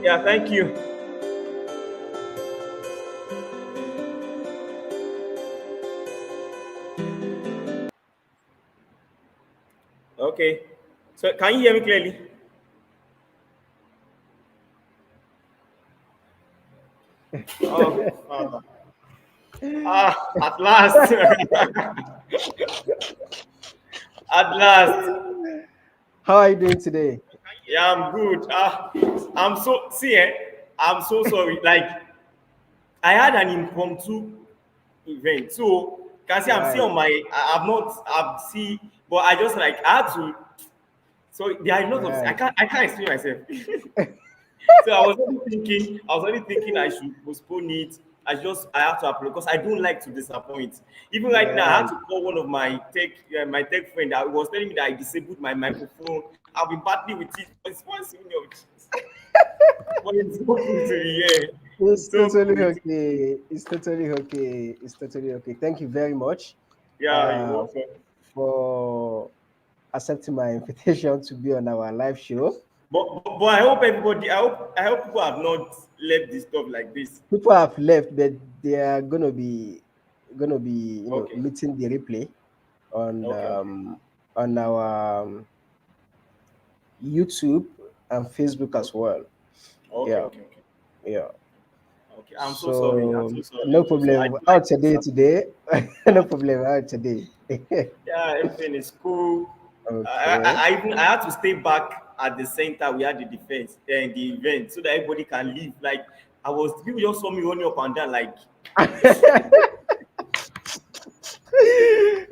Yeah, thank you. Okay. So can you hear me clearly? Oh, Father. At last. At last. How are you doing today? Yeah, I'm good. I'm so see. I'm so sorry. Like I had an impromptu event, so can see I'm still Right, on my. I've not. I've see, but I just like I had to. So there are a lot of. I right. can't. I can't explain myself. So I was only thinking I should postpone it. I have to apply because I don't like to disappoint. Even right now, I had Right. to call one of my tech friend that was telling me that I disabled my microphone. I've been battling with it for once in but it's so cool to be here. It's It's so totally cool. okay. It's totally okay. It's totally okay. Thank you very much Yeah, you're uh, welcome. for accepting my invitation to be on our live show. But I hope everybody, I hope people have not left this stuff like this. People have left, but they are gonna be Okay, meeting the replay on okay, okay, um, on our YouTube and Facebook as okay, well. okay, Yeah, okay, okay. yeah. Okay, I'm so sorry. I'm So so sorry. no I'm so sorry. I problem. don't Out like to today, disappoint. today. No problem. Out today. Yeah, everything is cool. Okay. I had to stay back at the center. We had the defense and the event so that everybody can leave. Like I was, people just saw me running up and down. Like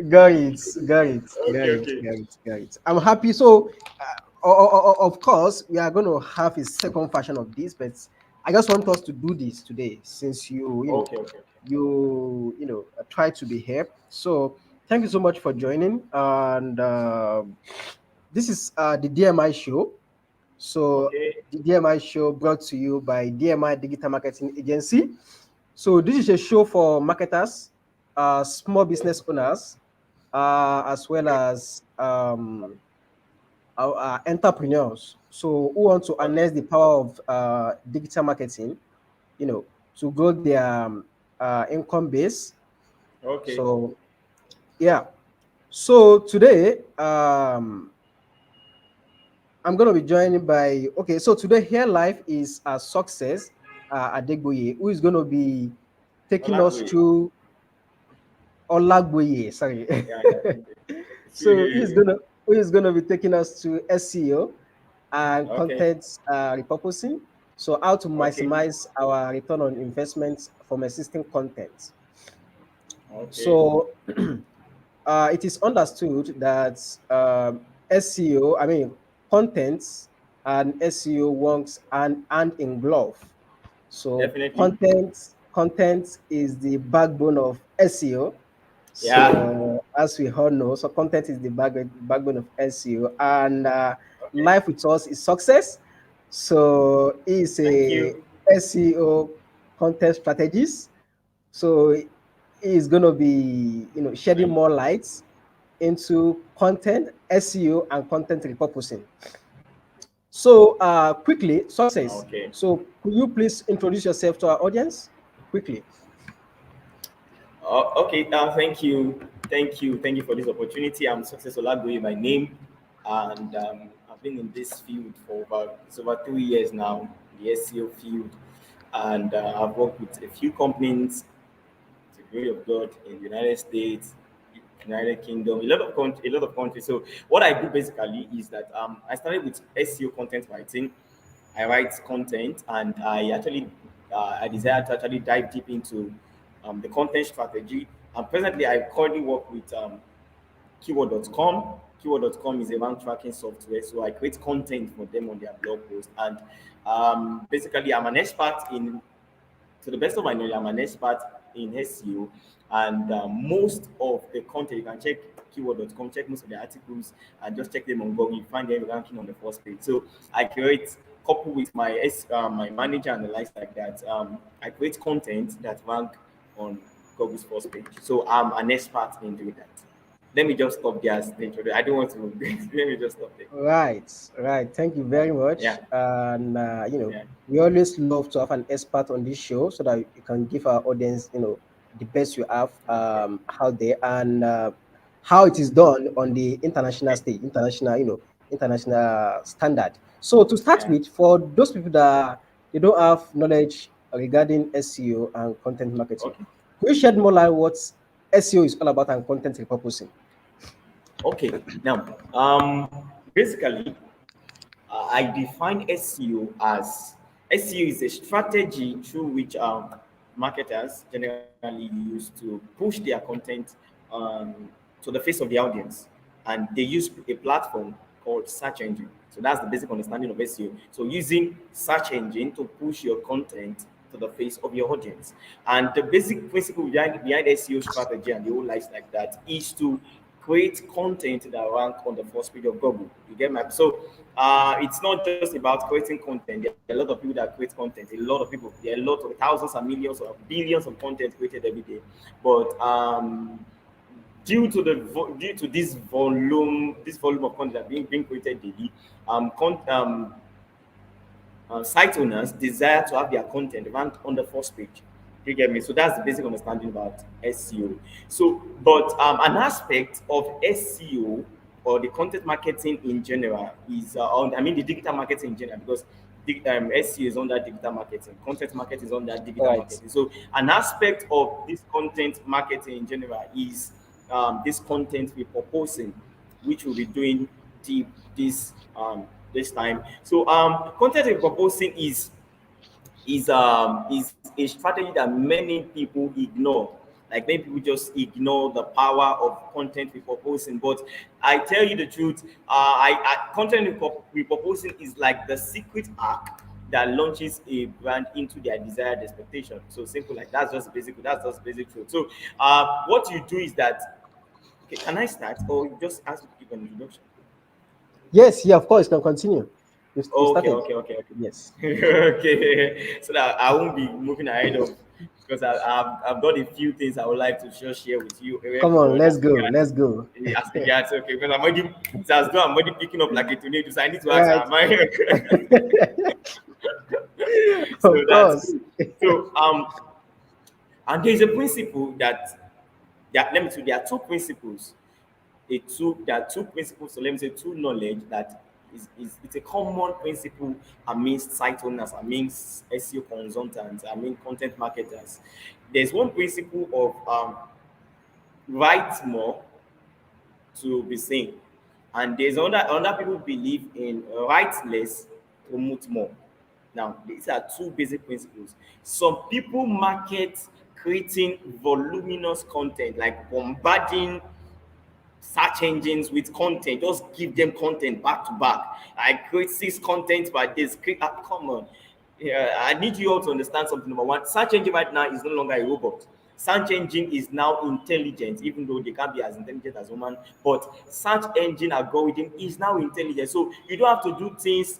Got it. Got it. Got okay, it. okay, Got it. Got it. I'm happy. So, of course, we are going to have a second version of this, but I just want us to do this today since okay, okay, try to be here. So, thank you so much for joining. And this is the DMI show. So, okay, the DMI show brought to you by DMI Digital Marketing Agency. So, this is a show for marketers, small business owners, as well as entrepreneurs. So, who want to okay, harness the power of digital marketing, you know, to grow their income base. okay, So, yeah. So today, I'm going to be joined by, okay, so today here live is Success Adegboye, who is going to be taking us Olagboye. through Olagboye, sorry. Yeah, yeah. So See, who is gonna be taking us to SEO and okay, content repurposing. So how to okay, maximize our return on investments from existing content. okay, So it is understood that SEO, I mean content and SEO works hand in glove. So definitely. content is the backbone of SEO. Yeah. So as we all know, so content is the backbone of SEO, and Okay. life with us is success. So he is Thank a you. SEO content strategist. So he is going to be, shedding Thank more lights into content SEO and content repurposing. So quickly, success. Okay. So could you please introduce yourself to our audience quickly? Okay. Thank you. Thank you. Thank you for this opportunity. I'm Success Olagboye, my name, and I've been in this field for over 3 years now, the SEO field, and I've worked with a few companies, to the glory of God, in the United States, United Kingdom, a lot of countries. So what I do basically is that I started with SEO content writing. I write content, and I desire to actually dive deep into the content strategy. And presently, I currently work with keyword.com. Keyword.com is a rank tracking software, so I create content for them on their blog post. And basically, I'm an expert in, to the best of my knowledge, I'm an expert in SEO, and most of the content you can check keyword.com, check most of the articles, and just check them on Google. You find them ranking on the first page. So I create, couple with my manager and the likes like that. I create content that rank on Google's first page. So I'm an expert in doing that. Let me just stop there. I don't want to. Let me just stop there. Right, right. Thank you very Yeah, much. And yeah. we always love to have an expert on this show so that you can give our audience, the best you have out there, and how it is done on the international Okay. stage, international standard. So to start Yeah. with, for those people that they don't have knowledge regarding SEO and content marketing, Okay. could you shed more light what SEO is all about and content repurposing? Okay. Now, basically, I define SEO as SEO is a strategy through which marketers generally use to push their content um, to the face of the audience, and they use a platform called search engine. So that's the basic understanding of SEO. So using search engine to push your content to the face of your audience, and the basic principle behind SEO strategy and the whole life like that is to create content that rank on the first page of Google. You get my so it's not just about creating content. There are a lot of people that create content. A lot of people, there are a lot of thousands and millions or billions of content created every day. But due to this volume of content being created daily, site owners desire to have their content ranked on the first page. You get me? So that's the basic understanding about SEO. So, but an aspect of SEO or the content marketing in general is, I mean, the digital marketing in general, because SEO is under digital marketing, content marketing is under digital Right. marketing. So, an aspect of this content marketing in general is this content repurposing, which we'll be doing deep this time. So content repurposing is a strategy that many people ignore. Like many people just ignore the power of content repurposing. But I tell you the truth, content repurposing is like the secret hack that launches a brand into their desired expectation. So simple like that's just basic truth. So what you do is that, okay, can I start or you just ask me to give an introduction? Yes, yeah, of course, can continue. You Okay, started. okay, okay, Yes. okay. Okay, so that I won't be moving ahead of because I've got a few things I would like to just share with you, Come on, everyone let's go. Let's go. as regards okay, because I'm already it's as though I'm already picking up like a tornado, so I need to ask, Right. am I so Of that's course. good. So and there's a principle that let me tell you, there are two principles there are two principles, so let me say two knowledge that is it's a common principle amongst site owners, amongst SEO consultants, content marketers. There's one principle of write more to be seen, and there's other people believe in write less, promote more. Now these are two basic principles. Some people market creating voluminous content, like bombarding search engines with content. Just give them content back to back. I create 6 content by this. Come on. Yeah, I need you all to understand something. Number one, search engine right now is no longer a robot. Search engine is now intelligent, even though they can't be as intelligent as human. But search engine algorithm is now intelligent. So you don't have to do things.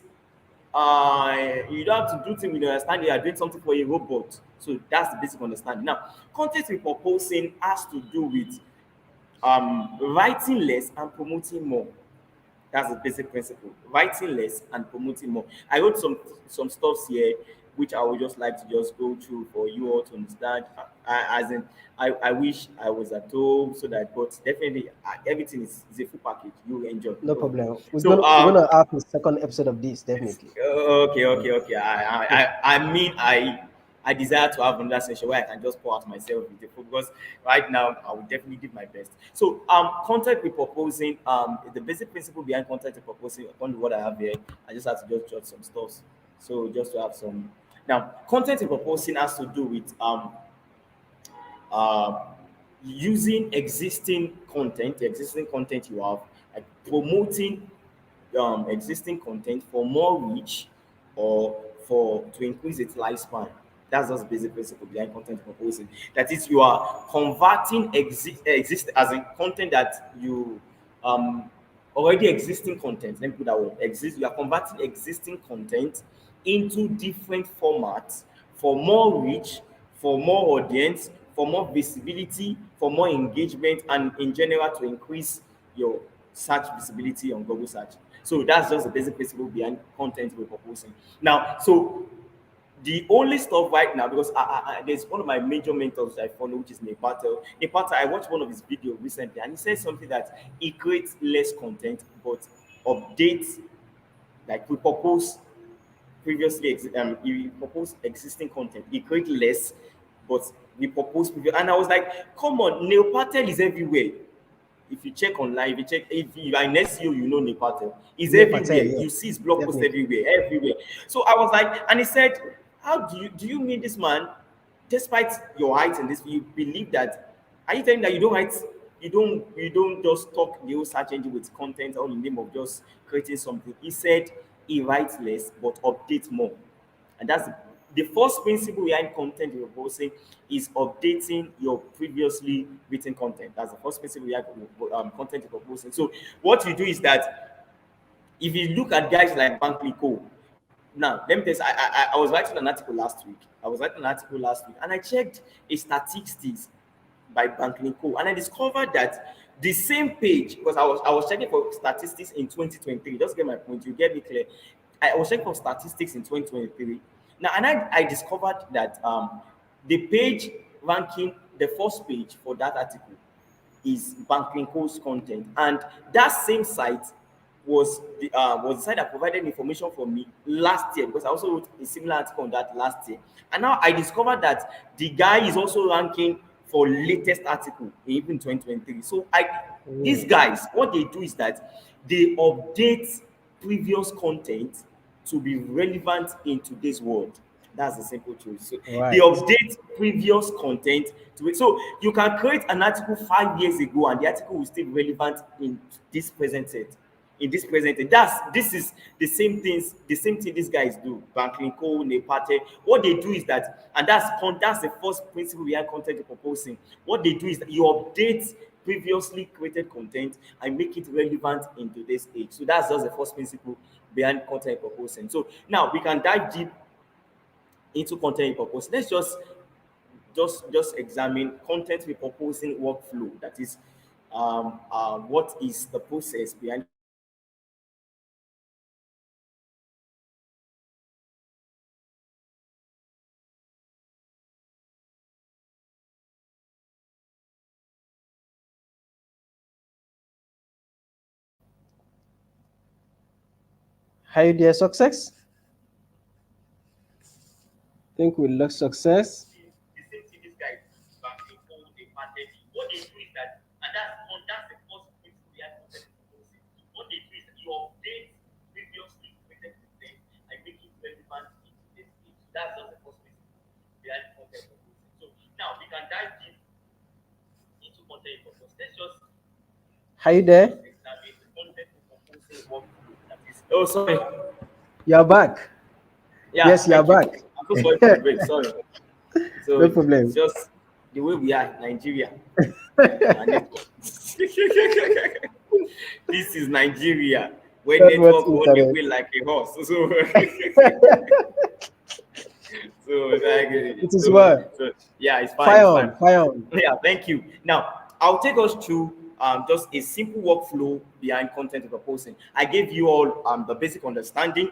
You don't have to do things with understanding you are doing something for a robot. So that's the basic understanding. Now, content repurposing has to do with writing less and promoting more. That's the basic principle. Writing less and promoting more. I wrote some stuffs here which I would just like to just go through for you all to understand. As in, I wish I was at home so that, but definitely everything is a full package. You will enjoy. No No worry. problem. We're So gonna we're gonna have a second episode of this, definitely. okay, okay, okay. I desire to have another session where I can just pour out myself with the food because right now I will definitely give my best. So content repurposing, the basic principle behind content repurposing on what I have here, I just have to just jot some stuff. So just to have some now content repurposing has to do with uh, using existing content you have, like promoting existing content for more reach or for to increase its lifespan. That's just basic principle behind content proposing. That is, you are converting exist as in content that you already existing content. Let me put that word exist. You are converting existing content into different formats for more reach, for more audience, for more visibility, for more engagement, and in general to increase your search visibility on Google search. So that's just the basic principle behind content repurposing. Now, so the only stuff right now, because there's one of my major mentors I follow, which is Nepatel. Nepatel, I watched one of his videos recently, and he said something that he creates less content, but updates, like we propose previously, he proposed existing content. He create less, but we propose previous. And I was like, come on, Neil Patel is everywhere. If you check online, if you are in SEO, you know Neil Patel. He's Neil Patel, everywhere. yeah, You see his blog post definitely. everywhere. So I was like, and he said, how do you mean this man, despite your height and this, you believe that, are you telling that you don't write, you don't just talk the whole search engine with content all in the name of just creating something? He said he writes less but updates more. And that's the first principle behind content reposting is updating your previously written content. That's the first principle behind content reposting. So what you do is that if you look at guys like Bankly, now let me tell you, I was writing an article last week. And I checked a statistics by Bankly, and I discovered that the same page, because I was checking for statistics in 2023. Just get my point, you get me clear. I was checking for statistics in 2023. Now, and I discovered that the page ranking, the first page for that article is Banklinko's content, and that same site was the site that provided information for me last year, because I also wrote a similar article on that last year. And now I discovered that the guy is also ranking for latest article in even 2023. So these Oh, guys, what they do is that they update previous content to be relevant in today's world. That's the simple truth. So they right. update previous content to it. So you can create an article 5 years ago, and the article will still be relevant in this present set. In this present set. This is the same thing these guys do. Banklinko, Nepate. What they do is that, and that's the first principle behind content proposing. What they do is that you update previously created content and make it relevant in today's age. So that's just the first principle behind content proposing. So now we can dive deep into content repurposing. Let's just examine content repurposing workflow. That is, what is the process behind. How you there, Success? Think we lost Success. The same thing these guys vaccine code they patent. What they do is that, and that's the first principle behind content proposing. What they do is that you update previously created content and make it relevant in today's age. That's just the first principle behind content proposing. So now we can dive deep into content proposing. How you Let's there? just examine the content proposing workflow. That is, oh sorry. You're back. Yeah, Yes, you're thank you. back. I'm so sorry for the break. Sorry. So No it's problem. just the way we are in Nigeria. And this is Nigeria, where That's what network run internet. away like a horse. So, so, like, It is so, what? so, yeah, it's fine. Fire It's fine. on, fire on. Yeah, thank you. Now, I'll take us through just a simple workflow behind content proposing. I gave you all the basic understanding,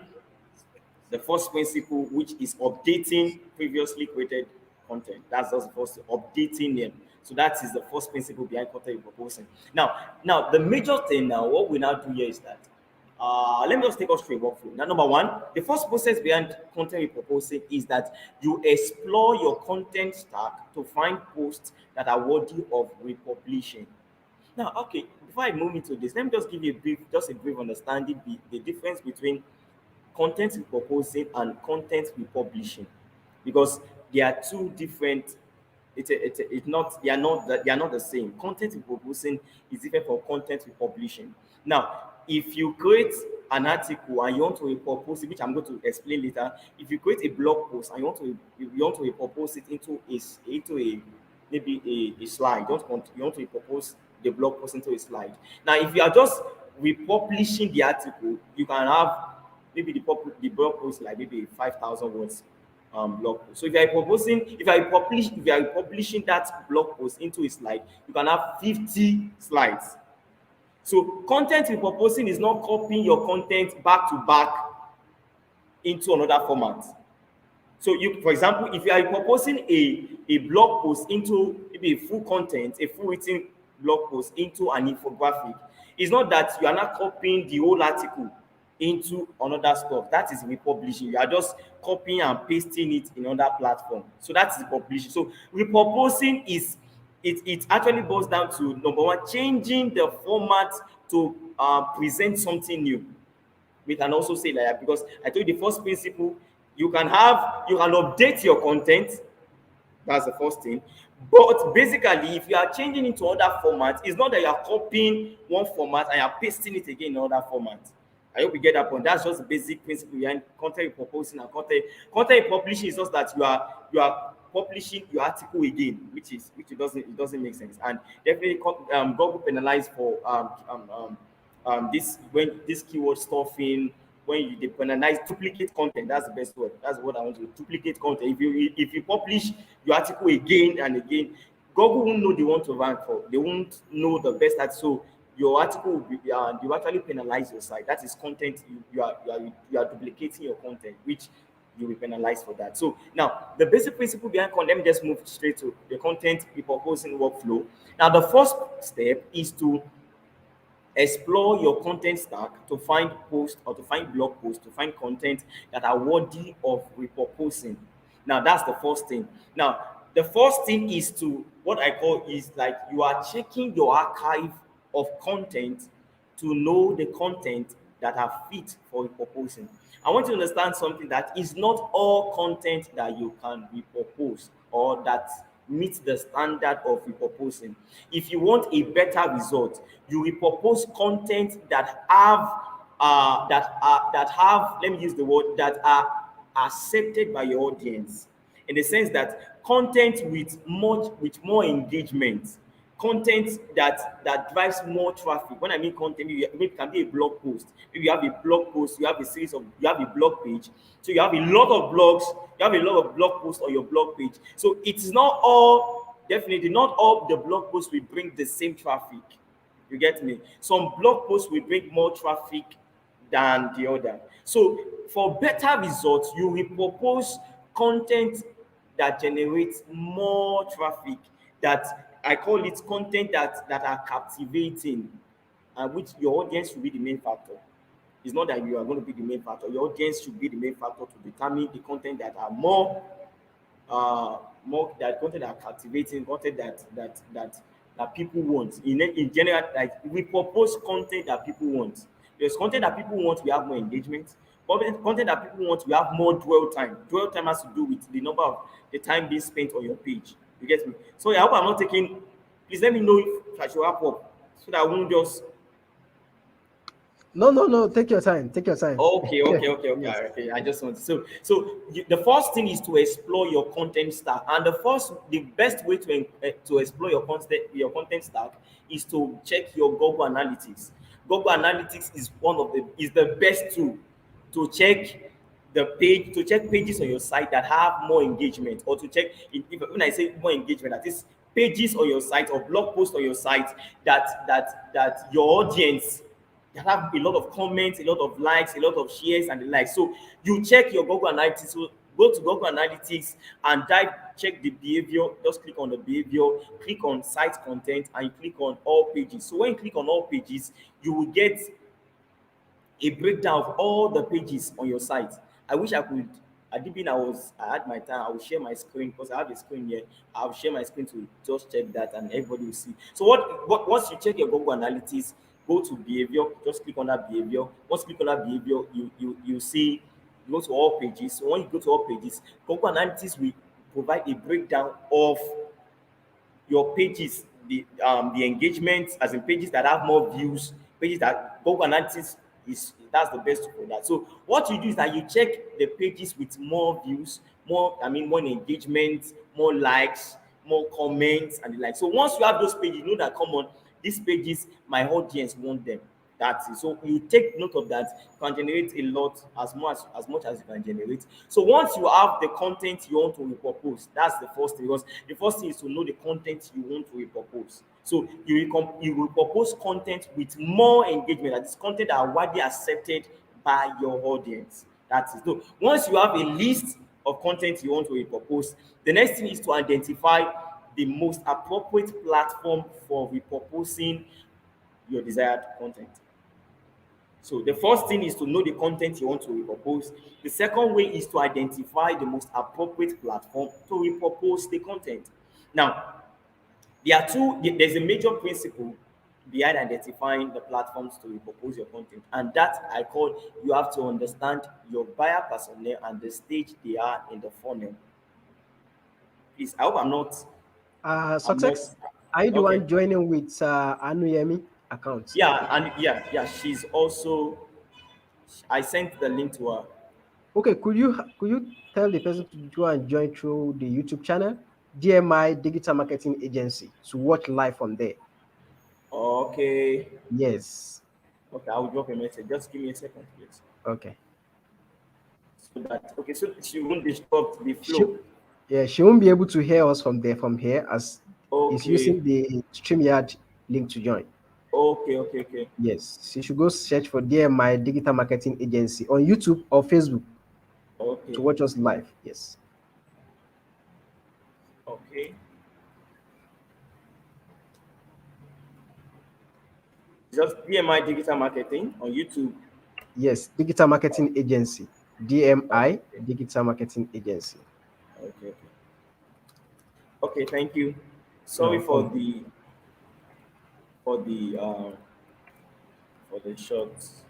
the first principle, which is updating previously created content. That's just the first, updating them. So that is the first principle behind content proposing. Now the major thing now, what we now do here is that let me just take us through a workflow. Now, number one, the first process behind content proposing is that you explore your content stack to find posts that are worthy of republishing. Now, okay, before I move into this, let me just give you a brief understanding the difference between content repurposing and content republishing, because they are two different. It's not, they are not the same. Content repurposing is different from content republishing. Now, if you create an article and you want to repurpose it, which I'm going to explain later, if you create a blog post and you want to repurpose it into a maybe a slide, you want to repurpose the blog post into a slide. Now, if you are just republishing the article, you can have maybe the blog post like maybe 5,000 words, blog post. So if you are proposing, if you are publishing that blog post into a slide, you can have 50 slides. So content repurposing is not copying your content back to back into another format. So you, for example, if you are proposing a blog post into maybe a full content, a full written blog post into an infographic, it's not that you are not copying the whole article into another stuff. That is republishing. You are just copying and pasting it in another platform. So that's republishing. So repurposing is, it actually boils down to number one, changing the format to present something new. We can also say like that because I told you the first principle, you can update your content. That's the first thing. But basically, if you are changing into other formats, it's not that you are copying one format and you are pasting it again in another format. I hope you get that point. That's just the basic principle behind content proposing and content publishing is just that you are publishing your article again, which it doesn't make sense. And definitely Google penalize for this, when this keyword stuffing, when you they penalize duplicate content. That's the best word. That's what I want to do. Duplicate content. If you publish your article again and again, Google won't know they want to rank for. They won't know the best at. So your article will be, you actually penalize your site. That is content. You are duplicating your content, which you will penalize for that. So now the basic principle behind content, let me just move straight to the content repurposing workflow. Now the first step is to explore your content stack to find posts or to find blog posts, to find content that are worthy of repurposing. Now, that's the first thing. Now, the first thing is to, what I call is like you are checking your archive of content to know the content that are fit for repurposing. I want you to understand something, that is not all content that you can repurpose or that meets the standard of repurposing. If you want a better result, you repurpose content that have, let me use the word, that are accepted by your audience, in the sense that content with more engagement, content that drives more traffic. When I mean content, maybe it can be a blog post. Maybe you have a blog post, you have a blog page. So you have a lot of blogs, you have a lot of blog posts on your blog page. So it's not all, definitely not all the blog posts will bring the same traffic. You get me? Some blog posts will bring more traffic than the other. So for better results, you repurpose content that generates more traffic, that I call it content that are captivating, and which your audience should be the main factor. It's not that you are going to be the main factor. Your audience should be the main factor to determine the content that are more that content that are captivating, content that people want. In general, like we propose content that people want. There's content that people want, we have more engagement. Content that people want, we have more dwell time. Dwell time has to do with the number of the time being spent on your page. You get me? So I hope I'm not taking. Please let me know if I should wrap up so that I won't just. No. Take your time. Take your time. Okay. Yes. Okay. I just want the first thing is to explore your content stack, and the best way to explore your content stack is to check your Google Analytics. Google Analytics is the best tool to check pages on your site that have more engagement, or to check when I say more engagement, that is pages on your site or blog posts on your site that your audience, that have a lot of comments, a lot of likes, a lot of shares and the like. So you check your Google Analytics. So go to Google Analytics and check the behavior. Just click on the behavior, click on site content, and you click on all pages. So when you click on all pages, you will get a breakdown of all the pages on your site. I wish I could. I had my time. I will share my screen because I have a screen here. I'll share my screen to just check that, and everybody will see. So once you check your Google Analytics, go to behavior. Just click on that behavior. Once you click on that behavior, you see, you go to all pages. So when you go to all pages, Google Analytics will provide a breakdown of your pages, the engagement, as in pages that have more views, pages that Google Analytics that's the best for that. So what you do is that you check the pages with more views, more engagement, more likes, more comments, and the like. So once you have those pages, you know that, come on, these pages, my audience want them. That's it. So you take note of that. You can generate a lot, as much as you can generate. So once you have the content you want to repurpose, that's the first thing. Because the first thing is to know the content you want to repurpose. So you repurpose content with more engagement. That is content that are widely accepted by your audience. That's it. So once you have a list of content you want to repurpose, the next thing is to identify the most appropriate platform for repurposing your desired content. So the first thing is to know the content you want to repurpose. The second way is to identify the most appropriate platform to repurpose the content. Now, there's a major principle behind identifying the platforms to repurpose your content, and that I call you have to understand your buyer personnel and the stage they are in the funnel. Please, I hope I'm not Success. Are you the okay. one joining with Anuyemi account? Yeah, and yeah, she's also, I sent the link to her. Okay, could you tell the person to go and join through the YouTube channel, DMI Digital Marketing Agency, to watch live from there? Okay. Yes. Okay, I will drop a message. Just give me a second, please. Okay. So that okay, so she won't disrupt the She, flow. yeah, she won't be able to hear us from there from here as is Okay, using the StreamYard link to join. okay. Yes, she should go search for DMI Digital Marketing Agency on YouTube or Facebook to Okay, watch us live. Yes. okay. Just PMI digital marketing on YouTube. Yes, Digital Marketing Agency. DMI Okay, Digital Marketing Agency. okay. Okay, thank you. No Sorry for problem. the for the uh for the shots.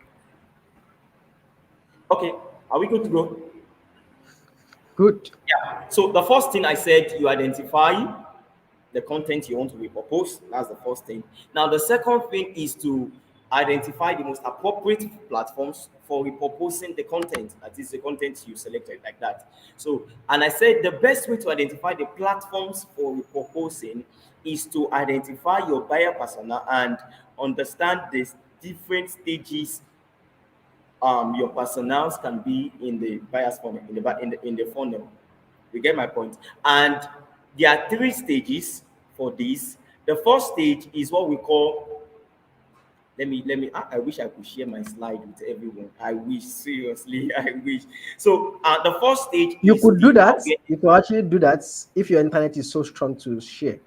Okay, are we good to go? Good. Yeah. So the first thing I said, you identify the content you want to repurpose. That's the first thing. Now, the second thing is to identify the most appropriate platforms for repurposing the content. That is the content you selected, like that. So, and I said the best way to identify the platforms for repurposing is to identify your buyer persona and understand the different stages your personals can be in the buyer's funnel, in the funnel. You get my point? And there are three stages for this. The first stage is what we call, let me I wish I could share my slide with everyone. I wish, seriously, I wish. So the first stage You is could do the that. awareness. You could actually do that if your internet is so strong to share.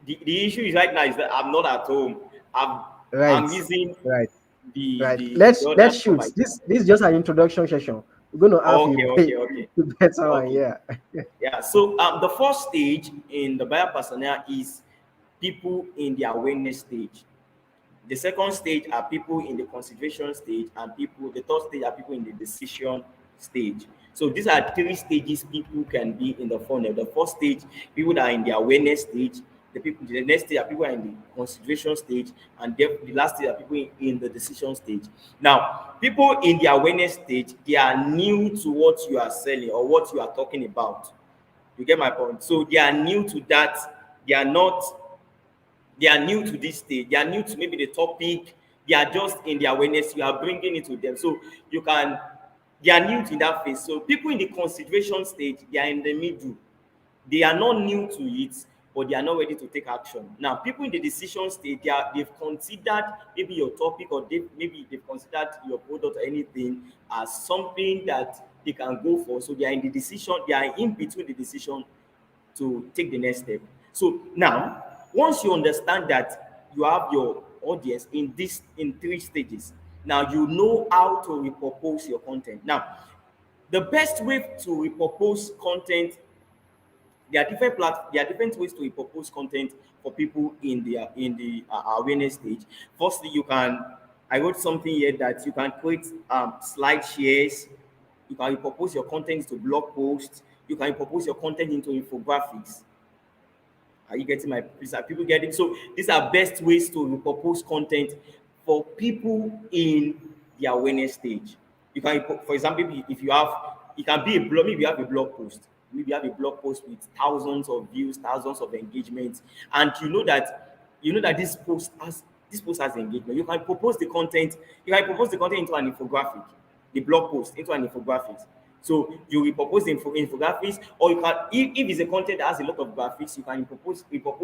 The issue is right now is that I'm not at home. I'm Right. using Right. the Right. the, Let's the other let's shoot. device. This is just an introduction session. We're gonna have Okay, okay, okay, a better one. okay. Yeah. Yeah. So the first stage in the buyer persona is people in the awareness stage. The second stage are people in the consideration stage, and the third stage are people in the decision stage. So these are three stages people can be in the funnel. The first stage, people that are in the awareness stage. The next stage are people who are in the consideration stage, and the last stage are people in the decision stage. Now, people in the awareness stage, they are new to what you are selling or what you are talking about. You get my point? So they are new to that. They are new to this stage. They are new to maybe the topic. They are just in the awareness. You are bringing it to them. So you can, they are new to that phase. So people in the consideration stage, they are in the middle. They are not new to it, but they are not ready to take action. Now, people in the decision stage, they've considered maybe your topic, or maybe they've considered your product or anything as something that they can go for. So they are in the decision, they are in between the decision to take the next step. So now, once you understand that you have your audience in three stages, now you know how to repurpose your content. Now, the best way to repurpose content, there are different ways to repurpose content for people in the awareness stage. Firstly, I wrote something here that you can create slide shares. You can repurpose your content to blog posts. You can repurpose your content into infographics. Are you getting my piece? Are people getting? So these are best ways to repurpose content for people in the awareness stage. You can, for example, if you have, it can be a blog. Maybe you have a blog post. Maybe you have a blog post with thousands of views, thousands of engagements, and you know that this post has This post has engagement. You can propose the content. You can propose the content into an infographic, the blog post into an infographic. So you will propose the infographics, or you can, if it's a content that has a lot of graphics, you can propose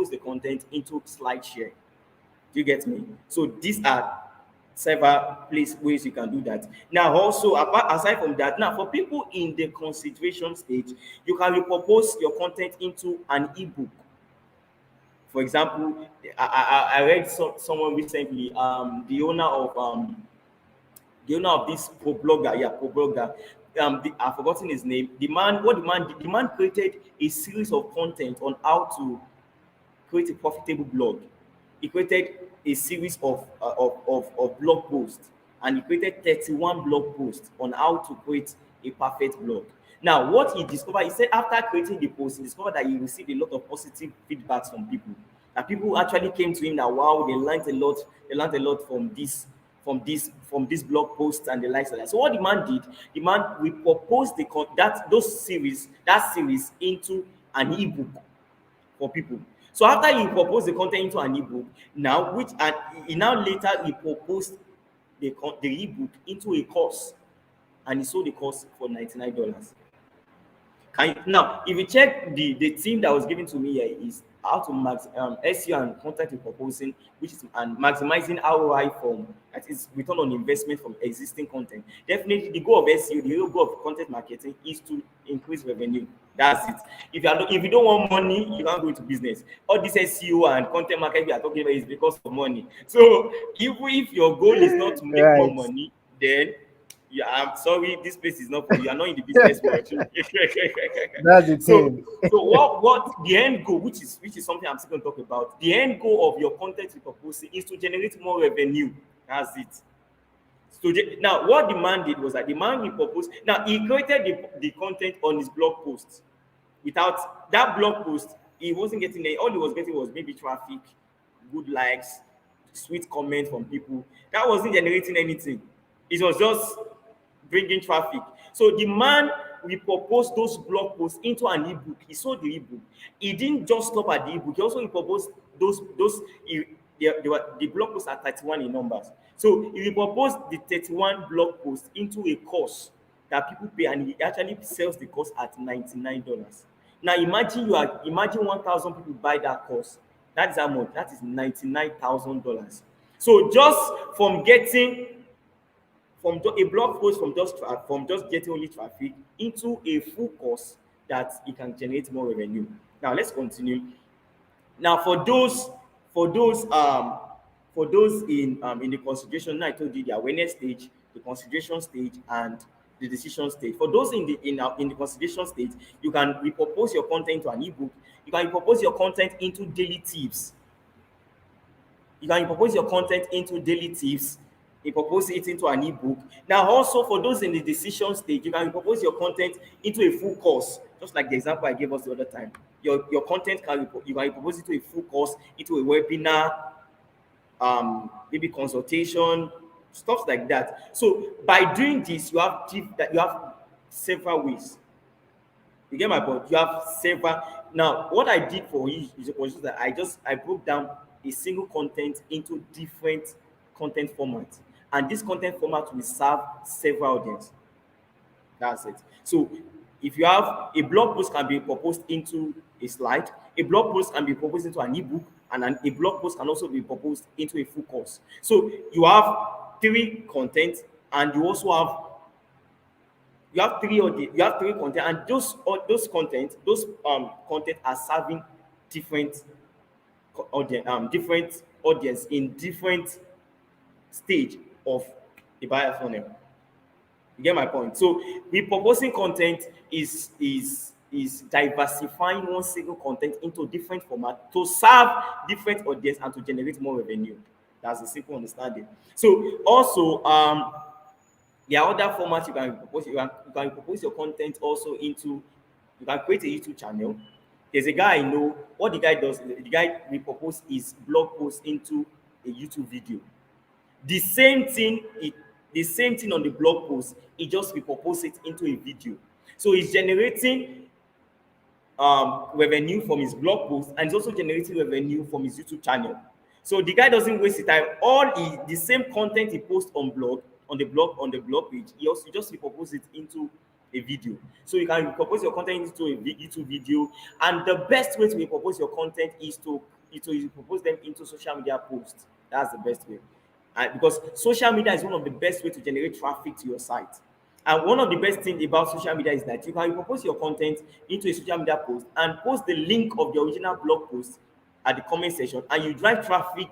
the content into slide share. Do you get me? So these are several ways you can do that. Now, also aside from that, now for people in the consideration stage, you can repurpose your content into an ebook. For example, I read someone recently, the owner of this co-blogger, yeah, co-blogger. I've forgotten his name. The man created a series of content on how to create a profitable blog. He created a series of blog posts, and he created 31 blog posts on how to create a perfect blog. Now, what he discovered, he said after creating the post, he discovered that he received a lot of positive feedbacks from people. That people actually came to him that wow, they learned a lot from this blog posts and the likes of that. So what the man did, the man repurposed that series into an ebook for people. So after he proposed the content into an ebook, now which and he now later he proposed the ebook into a course, and he sold the course for $99. Now, if you check the theme that was given to me here is how to SEO and content repurposing, which is and maximizing ROI from, that is return on investment from existing content. Definitely, the goal of SEO, the real goal of content marketing is to increase revenue. That's it. If you don't want money, you can't go into business. All this SEO and content marketing we are talking about is because of money. So if your goal is not to make more Right. money, then yeah, I'm sorry, this place is not for you. You're not in the business world. That's the so thing. so what the end goal, which is something I'm still going to talk about. The end goal of your content repurposing is to generate more revenue. That's it. So now what the man did was that the man repurposed. Now he created the content on his blog posts. Without that blog post, he wasn't getting any. All he was getting was maybe traffic, good likes, sweet comments from people. That wasn't generating anything. It was just bringing traffic. So the man repurposed those blog posts into an ebook. He sold the ebook. He didn't just stop at the ebook. He also repurposed the blog posts are 31 in numbers. So he repurposed the 31 blog posts into a course that people pay, and he actually sells the course at $99. Now imagine 1,000 people buy that course. That is how much. That is $99,000. So just from getting a blog post from just getting only traffic into a full course that it can generate more revenue. Now let's continue. Now for those in the consideration, now I told you the awareness stage, the consideration stage, and the decision stage. For those in the consideration stage, you can repurpose your content to an ebook. You can repurpose your content into daily tips. You can propose your content into daily tips. You propose it into an ebook. Now, also for those in the decision stage, you can propose your content into a full course, just like the example I gave us the other time. Your content you can propose it to a full course, into a webinar, maybe consultation, stuff like that. So by doing this, you have several ways. You get my point? You have several. Now, what I did for you was just that I broke down a single content into different content formats, and this content format will serve several audience. That's it. So, if you have a blog post can be proposed into a slide, a blog post can be proposed into an ebook, and a blog post can also be proposed into a full course. So, you have three content, and you also have you have three content, and those content are serving different different audience in different stage of the buyer funnel. You get my point? So repurposing content is diversifying one single content into different format to serve different audience and to generate more revenue. That's a simple understanding. So also there are other formats you can propose. You can propose your content also into. You can create a YouTube channel. There's a guy I know. What the guy does, the guy repurpose his blog post into a YouTube video. The same thing, the same thing on the blog post. He just repurpose it into a video. So he's generating revenue from his blog post, and he's also generating revenue from his YouTube channel. So the guy doesn't waste his time. The same content he posts on the blog page, he also just repurpose it into a video. So you can repurpose your content into a YouTube video, and the best way to repurpose your content is to repurpose them into social media posts. That's the best way. Because social media is one of the best way to generate traffic to your site. And one of the best things about social media is that you can repurpose your content into a social media post and post the link of the original blog post at the comment section, and you drive traffic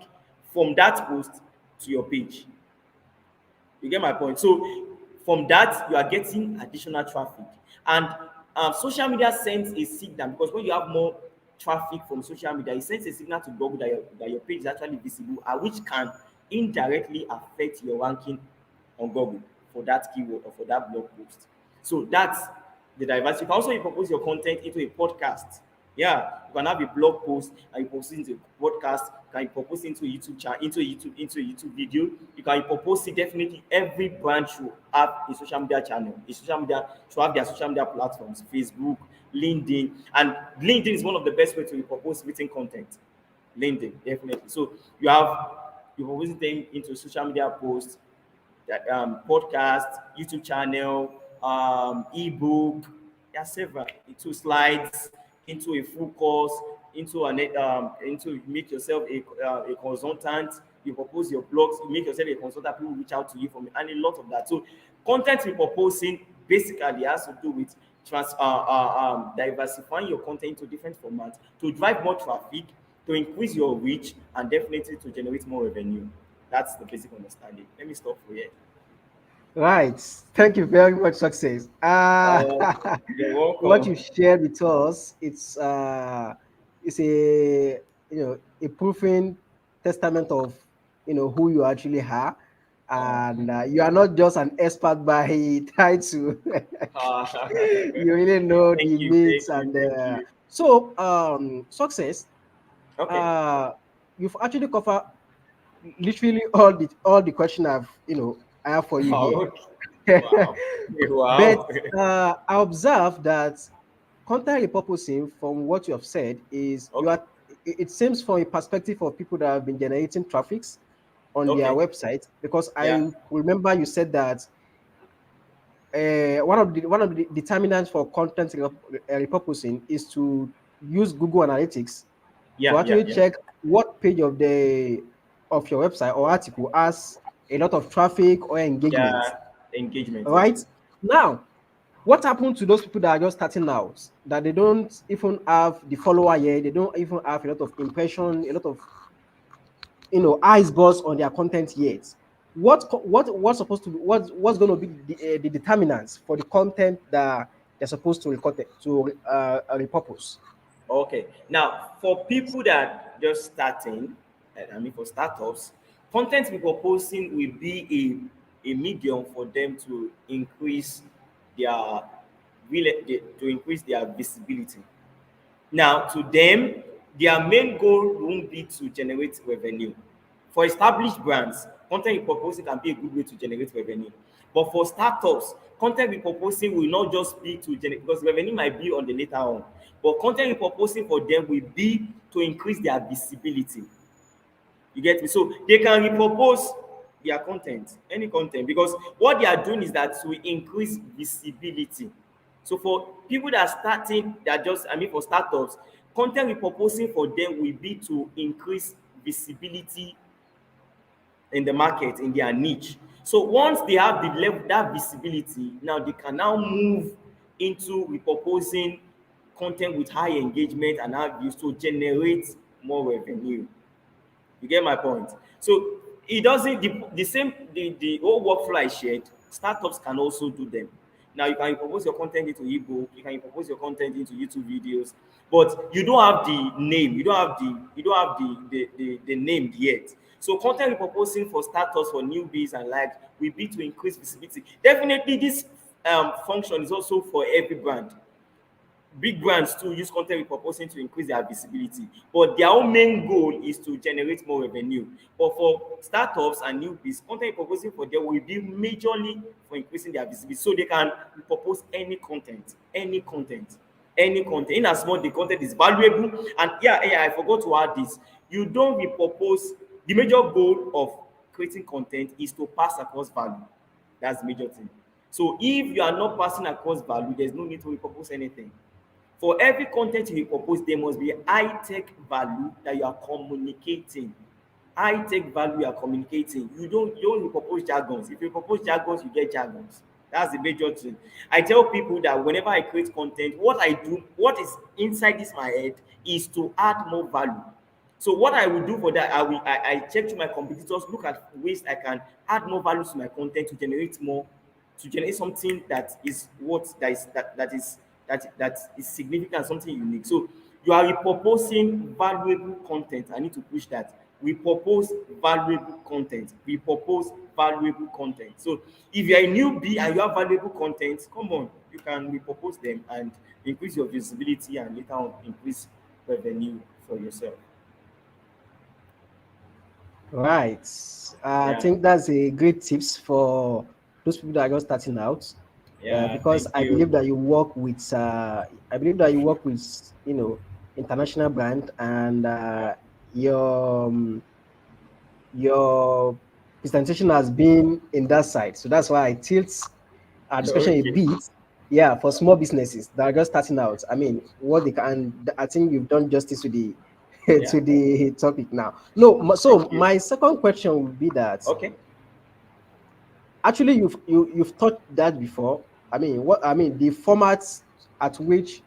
from that post to your page. You get my point? So from that, you are getting additional traffic. And social media sends a signal, because when you have more traffic from social media, it sends a signal to Google that your page is actually visible, and which can indirectly affect your ranking on Google for that keyword or for that blog post. So that's the diversity. You can also propose your content into a podcast. Yeah, you can have a blog post and you post it into a podcast. You can propose into a YouTube channel, into a YouTube video. You can propose it. Definitely, every brand should have a social media channel. A social media should have their social media platforms: Facebook, LinkedIn, and LinkedIn is one of the best ways to propose written content. LinkedIn, definitely. So you propose them into social media posts, podcast, YouTube channel, ebook. There are several. Into slides, into a full course, into make yourself a consultant. You propose your blogs, you make yourself a consultant. People reach out to you from, and a lot of that. So content reproposing basically has to do with diversifying your content into different formats to drive more traffic, to increase your reach, and definitely to generate more revenue. That's the basic understanding. Let me stop for here. Right. Thank you very much, Success. Oh, you're What you welcome. shared with us, it's a a proofing testament of who you actually are, Oh, and you are not just an expert by title. You really know thank the you, myths thank you, and thank you. Success. Okay. Uh, you've actually covered literally all the question I have for you Oh, here. okay. Wow. But Wow. I observe that content repurposing, from what you have said, is you Okay. are. It seems from a perspective of people that have been generating traffics on their Okay. website, because Yeah. I remember you said that one of the determinants for content repurposing is to use Google Analytics to Yeah. Yeah. actually Yeah. check what page of your website or article has a lot of traffic or engagement. Yeah. Engagement. All Yeah. right. Now, what happened to those people that are just starting out, that they don't even have the follower yet, they don't even have a lot of impression, a lot of eyes buzz on their content yet? What's supposed to be, what's going to be the determinants for the content that they're supposed to record repurpose? Okay. Now, for people that are just starting, I mean, for startups, content we proposing will be a medium for them to increase their to increase their visibility. Now, to them, their main goal won't be to generate revenue. For established brands, content repurposing can be a good way to generate revenue. But for startups, content repurposing will not just be to generate, because revenue might be on the later on. But content repurposing for them will be to increase their visibility. You get me? So they can repurpose their content, any content, because what they are doing is that to increase visibility. So for people that are starting, that just, I mean, for startups, content repurposing for them will be to increase visibility in the market, in their niche. So once they have the level, that visibility, now they can now move into repurposing content with high engagement and high views to generate more revenue. You get my point? So it doesn't the same the whole workflow I shared, startups can also do them. Now you can propose your content into ebook, you can propose your content into YouTube videos, but you don't have the name, you don't have the name yet. So content proposing for startups, for newbies and like, will be to increase visibility. Definitely this function is also for every brand. Big brands too use content repurposing to increase their visibility, but their own main goal is to generate more revenue. But for startups and newbies, content repurposing for them will be majorly for increasing their visibility, so they can propose any content, any content, in as much the content is valuable. And yeah, I forgot to add this. You don't repurpose. The major goal of creating content is to pass across value. That's the major thing. So if you are not passing across value, there's no need to repurpose anything. For every content you repurpose, there must be high-tech value that you are communicating. High-tech value you are communicating. You don't repurpose jargons. If you repurpose jargons, you get jargons. That's the major thing. I tell people that whenever I create content, what I do, what is inside this my head, is to add more value. So what I will do for that, I check to my competitors, look at ways I can add more value to my content to generate more, to generate something that is what that is significant, something unique. So you are repurposing valuable content. I need to push that. Repurpose valuable content. Repurpose valuable content. So if you are a newbie and you have valuable content, come on, you can repurpose them and increase your visibility and later on increase revenue for yourself. Right. I Yeah, think that's a great tips for those people that are just starting out. yeah, Because thank I you. believe that you work with international brand, and your presentation has been in that side. So that's why I tilt our discussion a Okay. bit. Yeah, for small businesses that are just starting out. I mean, what they can. I think you've done justice to the Yeah, to the topic now. No, thank so you. my second question would be that Okay. actually you've taught that before. I mean the formats at which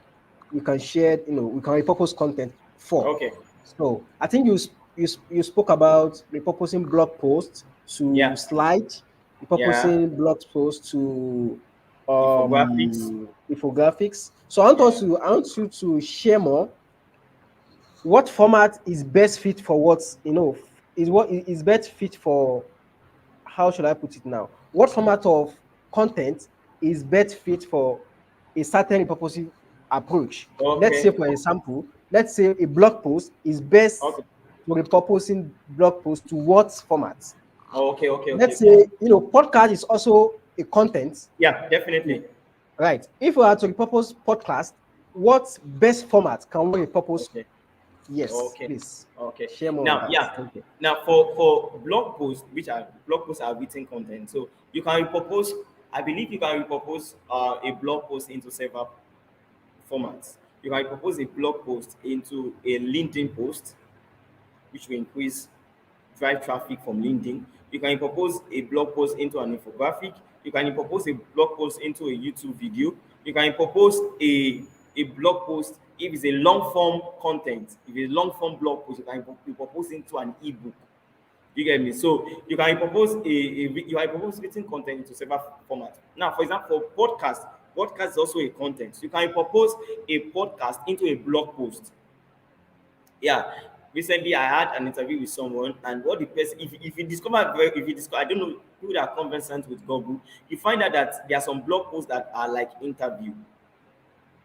we can share, we can repurpose content for. Okay. So I think you spoke about repurposing blog posts to Yeah. slide, Yeah. repurposing blog posts to Infographics. infographics. So Yeah. I want you to share more. What format is best fit for what is best fit for, how should I put it now? What format of content is best fit for a certain repurposing approach? Let's say, Okay. for example, let's say a blog post is best Okay. for repurposing blog post to what format? Okay. Okay. Okay. Let's Okay. say, podcast is also a content, Yeah, you know, definitely. right? If we are to repurpose podcast, what best format can we repurpose? Okay. Yes, Okay. please Okay. share more on Now, that. yeah. Thank you. Now, for blog posts are written content. So you can repurpose. I believe you can repurpose a blog post into several formats. You can repurpose a blog post into a LinkedIn post, which will increase drive traffic from LinkedIn. You can propose a blog post into an infographic. You can propose a blog post into a YouTube video. You can propose a blog post if it's a long form content. If it's a long form blog post, you can propose into an ebook. You get me? So you can propose written content into several formats. Now, for example, for podcast is also a content. So you can propose a podcast into a blog post. Yeah, recently I had an interview with someone, and what the person, if you discover, if you discover, I don't know who that are conversant with Google, you find out that there are some blog posts that are like interview.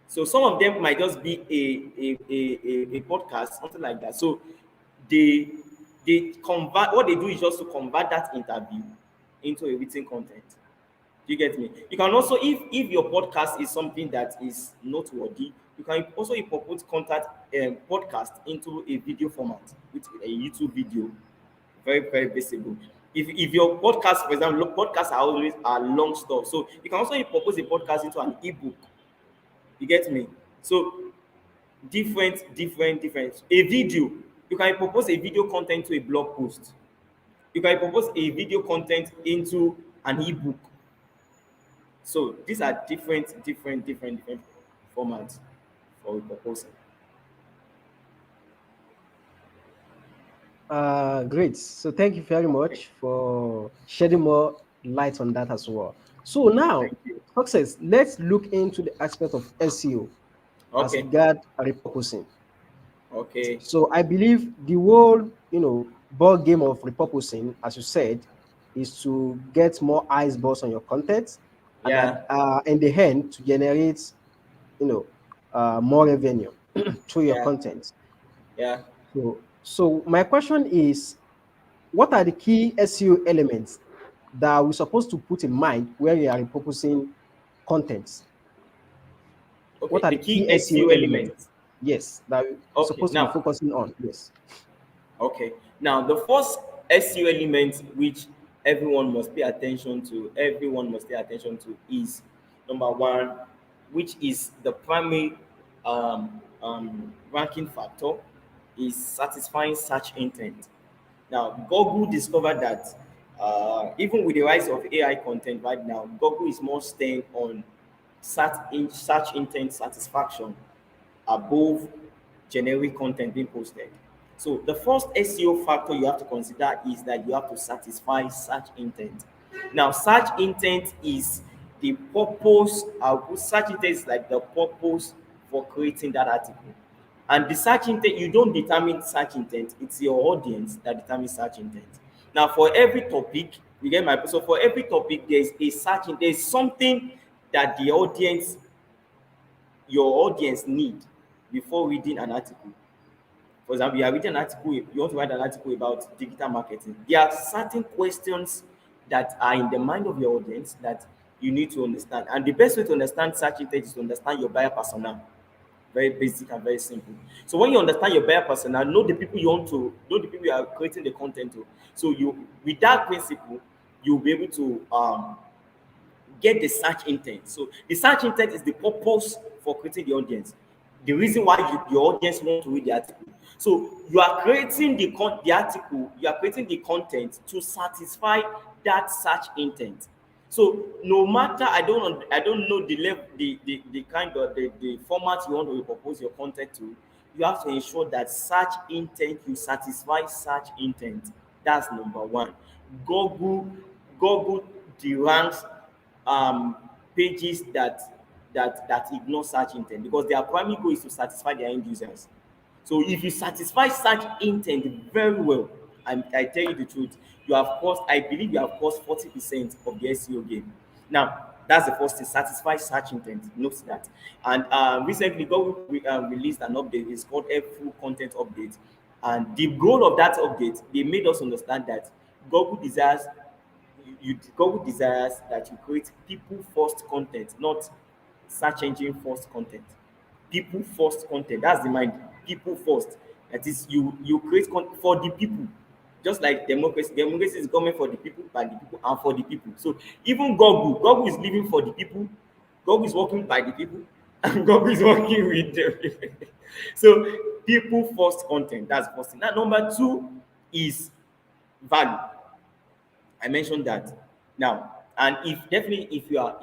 So some of them might just be a podcast, something like that. So they they convert, what they do is just to convert that interview into a written content. Do you get me? You can also, if your podcast is something that is noteworthy, you can also incorporate contact podcast into a video format with a YouTube video, very very visible. If your podcast, for example, podcasts are always are long stuff, so you can also propose a podcast into an ebook. You get me? So different. A video, you can propose a video content to a blog post. You can propose a video content into an ebook. So these are different formats for proposal. Great. So thank you very Okay, much for shedding more light on that as well. So now, thank you. success. Let's look into the aspect of SEO as Okay, regard repurposing. okay, So I believe the whole, ball game of repurposing, as you said, is to get more eyes balls on your content, and yeah, in the end to generate, more revenue through your yeah, content. yeah. So my question is, what are the key SEO elements that we're supposed to put in mind when we are repurposing contents? Okay, What are the the key key SEO SEO elements? elements. Yes, that we're Okay, supposed to be now focusing on. Yes. Okay. Now, the first SEO element which everyone must pay attention to is number one, which is the primary ranking factor, is satisfying search intent. Now, Google discovered that even with the rise of AI content right now, Google is more staying on search intent satisfaction above generic content being posted. So the first SEO factor you have to consider is that you have to satisfy search intent. Now, search intent is the purpose. Search intent is like the purpose for creating that article. And the search intent, you don't determine search intent, it's your audience that determines search intent. Now, for every topic, you get my, so for every topic, there's a search, there's something that your audience need before reading an article. For example, you are reading an article, you want to write an article about digital marketing. There are certain questions that are in the mind of your audience that you need to understand. And the best way to understand search intent is to understand your buyer persona. Very basic and very simple. So when you understand your buyer persona, know the people you are creating the content to. So you, with that principle, you'll be able to get the search intent. So the search intent is the purpose for creating the audience. The reason why your audience want to read the article. So you are creating the article, you are creating the content to satisfy that search intent. So no matter, I don't know the level, the kind of the format you want to propose your content to, you have to ensure that search intent, you satisfy search intent. That's number one. Google Google deranks pages that ignore search intent, because their primary goal is to satisfy their end users. So if you satisfy search intent very well, I tell you the truth, you have cost, I believe you have cost 40% of the SEO game. Now, that's the first thing, satisfy search intent. Note that. And recently, Google released an update. It's called a full content update. And the goal of that update, they made us understand that Google desires Google desires that you create people first content, not search engine first content. People first content. That's the mind. People first. That is, you create content for the people. Just like democracy. Democracy is government for the people, by the people, and for the people. So even Google is living for the people. Google is working by the people, and Google is working with them. So people first content. That's the first thing. Now, number two is value. I mentioned that. Now, and if you are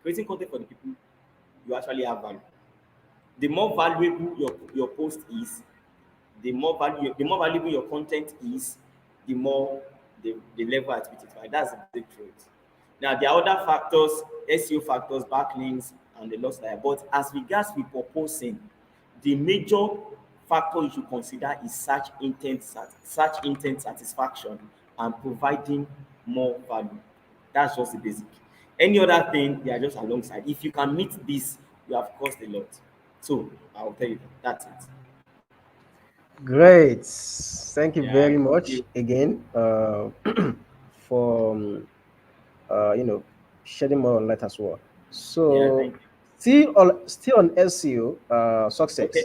creating content for the people, you actually have value. The more valuable your post is, the more valuable your content is, the more the level at which it's valued. That's the basic truth. Now, there are other factors, SEO factors, backlinks, and the loss there. But as regards repurposing, the major factor you should consider is search intent satisfaction and providing more value. That's just the basic. Any other thing, they are just alongside. If you can meet this, you have cost a lot. So I'll tell you that. That's it. Great. Thank you Yeah, very thank much you. again for you know, shedding more light as well. Yeah, So thank you. still on SEO Okay. success.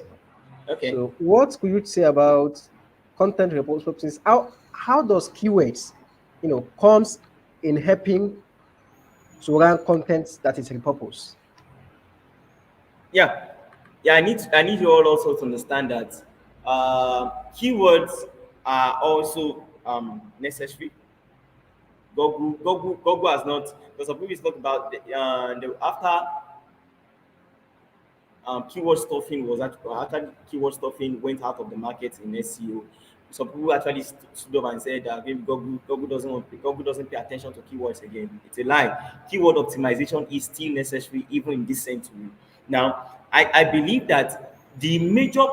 Okay. So what could you say about content repurposing? How does keywords, comes in helping to rank content that is repurposed? Yeah. Yeah, I need you all also to understand that keywords are also necessary. Google has not, because some people talk about after keyword stuffing was after keyword stuffing went out of the market in SEO. Some people actually stood up and said that maybe Google doesn't pay attention to keywords again. It's a lie. Keyword optimization is still necessary even in this century. Now, I believe that the major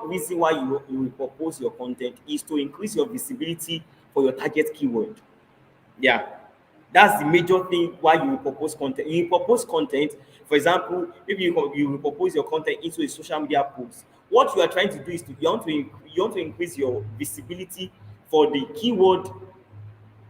reason why you repurpose your content is to increase your visibility for your target keyword. Yeah, that's the major thing why you propose content. You propose content, for example, maybe you propose your content into a social media post. What you are trying to do is you want to increase your visibility for the keyword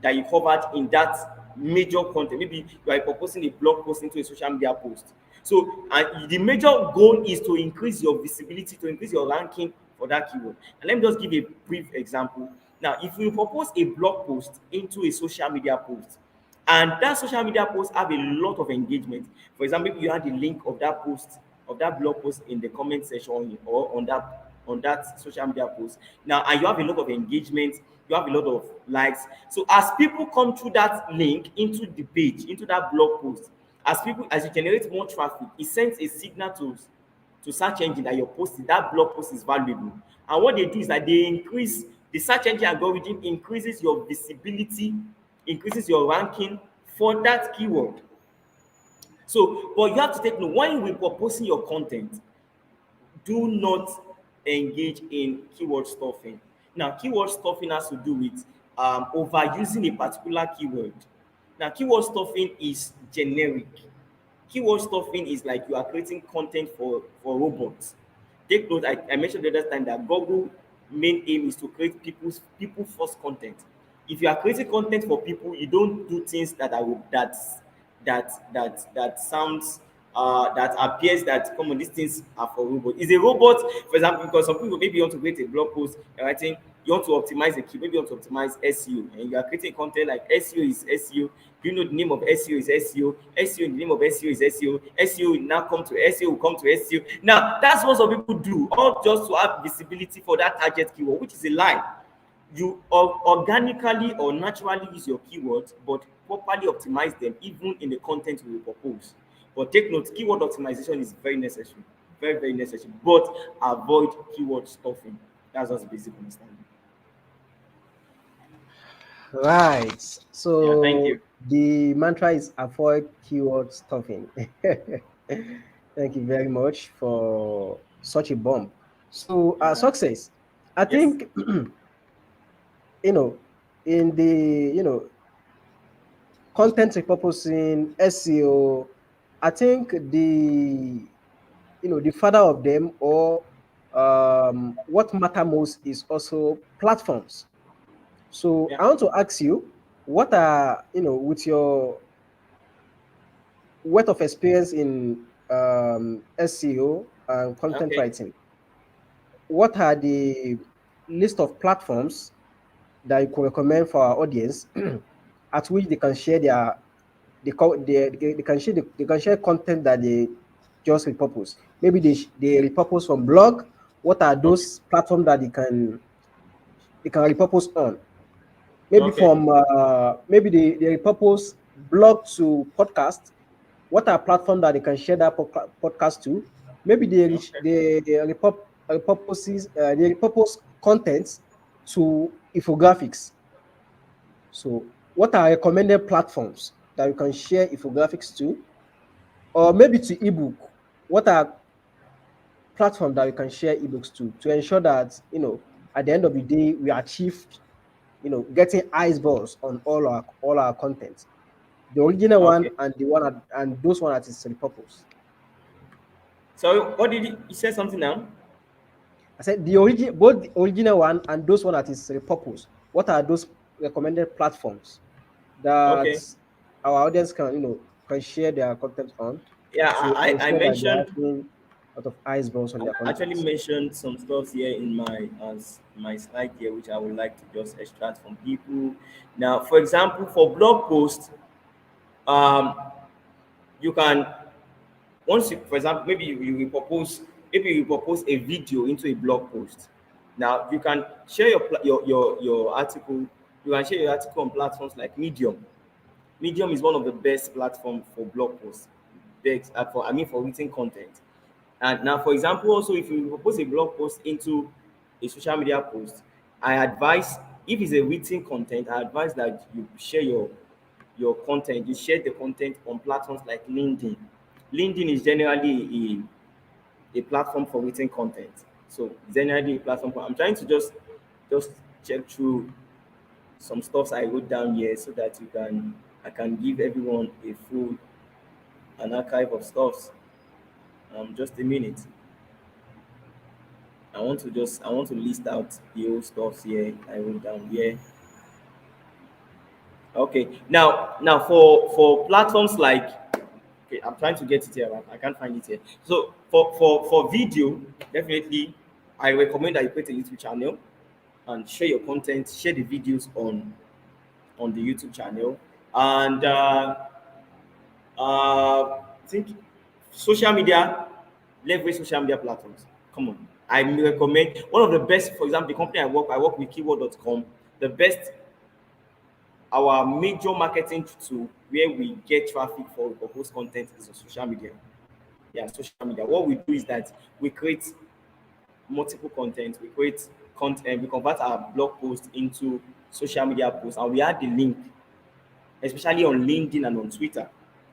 that you covered in that major content. Maybe you are proposing a blog post into a social media post. So, and the major goal is to increase your visibility, to increase your ranking for that keyword. And let me just give a brief example. Now, if you propose a blog post into a social media post, and that social media post have a lot of engagement, for example, if you had the link of that post, of that blog post in the comment section or on that social media post, now, and you have a lot of engagement, you have a lot of likes. So as people come through that link into the page, into that blog post, as you generate more traffic, it sends a signal to search engine that your post, that blog post is valuable. And what they do is that they increase the search engine algorithm, increases your visibility, increases your ranking for that keyword. So, but you have to take note, when you are proposing your content, do not engage in keyword stuffing. Now, keyword stuffing has to do with overusing a particular keyword. Now, keyword stuffing is generic. Keyword stuffing is like you are creating content for robots. Take note, I mentioned the other time that Google main aim is to create people first content. If you are creating content for people, you don't do things that are that sounds that appears that come on, these things are for robot. Is a robot, for example, because some people maybe you want to create a blog post, you're writing, you want to optimize the key, maybe you want to optimize SEO, and you are creating content like SEO is SEO. Do you know the name of SEO is SEO? SEO, the name of SEO is SEO. SEO will now come to SEO, will come to SEO. Now, that's what some people do, all just to have visibility for that target keyword, which is a lie. You organically or naturally use your keywords, but properly optimize them even in the content you will propose. But take note, keyword optimization is very necessary, very, very necessary. But avoid keyword stuffing. That's just basic understanding. Right. Yeah, thank So you. the mantra is avoid keyword stuffing. Thank you very much for such a bomb. So, Yeah. success. I Yes. think you know in the content repurposing, SEO. I think the father of them, or what matter most, is also platforms. So Yeah. I want to ask you, what are, with your wealth of experience in SEO and content Okay. writing, what are the list of platforms that you could recommend for our audience at which they can share they can share content that they just repurpose. Maybe they repurpose from blog. What are Okay. those platforms that they can repurpose on? Maybe Okay. from maybe they repurpose blog to podcast. What are platforms that they can share that podcast to? Maybe Okay. they repurpose content to infographics. So, what are recommended platforms that you can share infographics to, or maybe to ebook? What are platforms that we can share ebooks to ensure that at the end of the day we achieved getting eyeballs on all our content, the original one Okay. and the one and those one that is repurposed. So what did you say something now? I said the origin both the original one and those one that is repurposed. What are those recommended platforms that Okay. our audience can share their content on Yeah, to I ensure that they're mentioned, having a lot of eyeballs on I their actually content? mentioned some stuff here in my slide here, which I would like to just extract from people. Now, for example, for blog posts, um, you can, once you, for example, maybe you propose a video into a blog post. Now you can share your article. You can share your article on platforms like Medium. Medium is one of the best platforms for blog posts, for written content. And now, for example, also if you propose a blog post into a social media post, I advise, if it's a written content, I advise that you share your content. You share the content on platforms like LinkedIn. LinkedIn is generally a platform for written content. So generally a platform I'm trying to just check through some stuff I wrote down here so that I can give everyone a full an archive of stuffs. Just a minute. I want to list out the old stuffs here I wrote down here. Okay. Now for platforms like, I'm trying to get it here, but I can't find it here. So for video, definitely. I recommend that you create a YouTube channel and share your content, share the videos on the YouTube channel, and I think social media, leverage social media platforms. Come on, I recommend one of the best. For example, the company I work with keyword.com. The best, our major marketing tool where we get traffic for post content is on social media. Yeah, social media. What we do is that we create multiple content. We create content. We convert our blog post into social media posts, and we add the link, especially on LinkedIn and on Twitter.